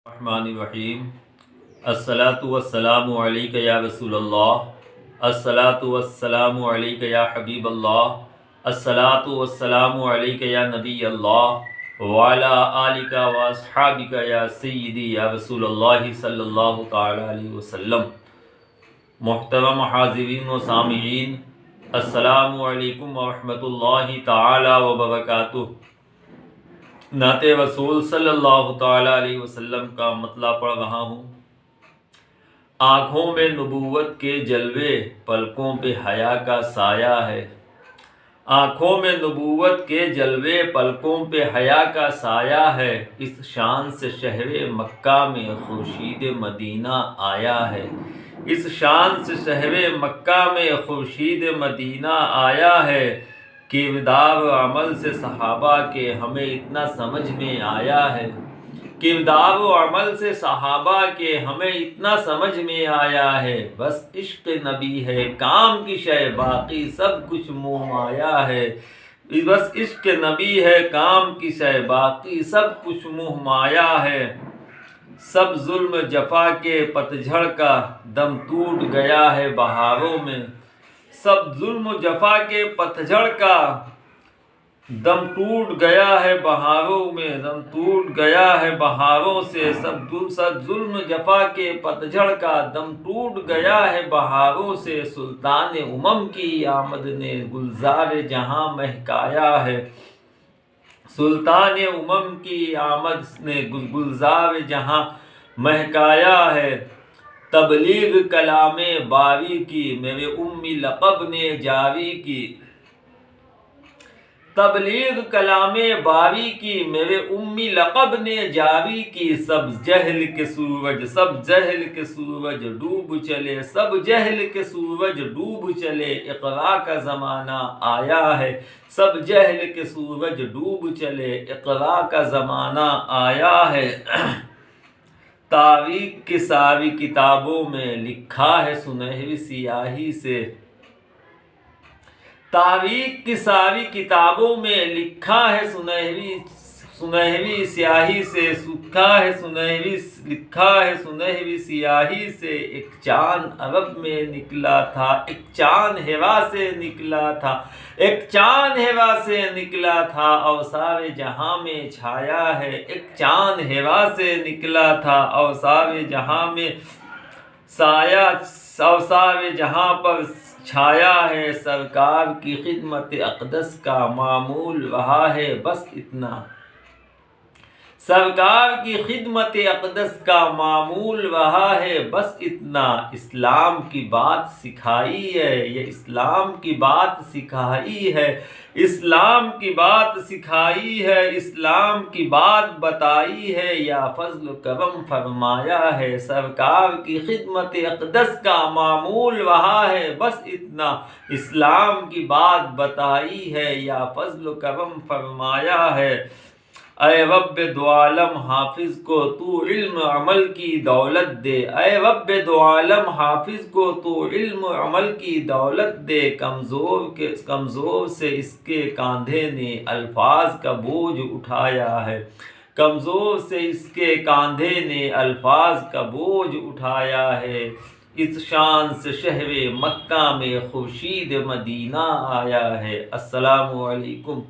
الرحمن الرحیم الصلاۃ والسلام علیک یا رسول اللہ، الصلاۃ والسلام علیک یا حبیب اللہ، الصلاۃ والسلام علیک یا نبی اللہ وعلی آلک و اصحابک یا سیدی یا رسول اللہ صلی اللہ تعالی علیہ وسلم۔ محترم حاضرین و سامعین، السلام علیکم ورحمۃ اللہ تعالی وبرکاتہ۔ نعت رسول صلی اللہ تعالی علیہ وسلم کا مطلع پڑھ رہا ہوں۔ آنکھوں میں نبوت کے جلوے، پلکوں پہ حیا کا سایہ ہے۔ آنکھوں میں نبوت کے جلوے، پلکوں پہ حیا کا سایہ ہے۔ اس شان سے شہر مکہ میں خورشید مدینہ آیا ہے۔ اس شان سے شہر مکہ میں خورشید مدینہ آیا ہے۔ کردار و عمل سے صحابہ کے ہمیں اتنا سمجھ میں آیا ہے۔ کردار و عمل سے صحابہ کے ہمیں اتنا سمجھ میں آیا ہے۔ بس عشق نبی ہے کام کی شے، باقی سب کچھ منہ مایا ہے۔ بس عشق نبی ہے کام کی شے، باقی سب کچھ منہ مایا ہے۔ سب ظلم جفا کے پتجھڑ کا دم ٹوٹ گیا ہے بہاروں میں۔ سب ظلم و جفا کے پتجھڑ کا دم ٹوٹ گیا ہے بہاروں میں، دم ٹوٹ گیا ہے بہاروں سے۔ سب ظلم جفا کے پتجھڑ کا دم ٹوٹ گیا ہے بہاروں سے۔ سلطان امم کی آمد نے گلزار جہاں مہکایا ہے۔ سلطان امم کی آمد نے گلزار جہاں مہکایا ہے۔ تبلیغ کلام باری کی میرے امی لقب نے جاری کی۔ تبلیغ کلام باری کی میرے امی لقب نے جاری کی۔ سب جہل کے سورج، سب جہل کے سورج ڈوب چلے، سب جہل کے سورج ڈوب چلے، اقرا کا زمانہ آیا ہے۔ سب جہل کے سورج ڈوب چلے، اقرا کا زمانہ آیا ہے۔ تاریخ کی ساری کتابوں میں لکھا ہے سنہری سیاہی سے۔ تاریخ کی ساری کتابوں میں لکھا ہے سنہری سیاہی سے، لکھا ہے سنہری سیاہی سے۔ ایک چاند عرب میں نکلا تھا، ایک چاند ہوا سے نکلا تھا، ایک چاند ہوا سے نکلا تھا، اور سارے جہاں میں چھایا ہے۔ ایک چاند ہوا سے نکلا تھا اور سارے جہاں میں سایہ، اور سارے جہاں پر چھایا ہے۔ سرکار کی خدمت اقدس کا معمول رہا ہے بس اتنا۔ سرکار کی خدمت اقدس کا معمول رہا ہے بس اتنا۔ اسلام کی بات سکھائی ہے، یہ اسلام کی بات سکھائی ہے، اسلام کی بات سکھائی ہے، اسلام کی بات بتائی ہے، یا فضل و کرم فرمایا ہے۔ سرکار کی خدمت اقدس کا معمول رہا ہے بس اتنا۔ اسلام کی بات بتائی ہے، یا فضل و کرم فرمایا ہے۔ اے رب دو عالم حافظ کو تو علم عمل کی دولت دے، اے رب دو عالم حافظ کو تو علم عمل کی دولت دے۔ کمزور سے اس کے کاندھے نے الفاظ کا بوجھ اٹھایا ہے، کمزور سے اس کے کاندھے نے الفاظ کا بوجھ اٹھایا ہے۔ اس شان سے شہر مکہ میں خورشید مدینہ آیا ہے۔ السلام علیکم۔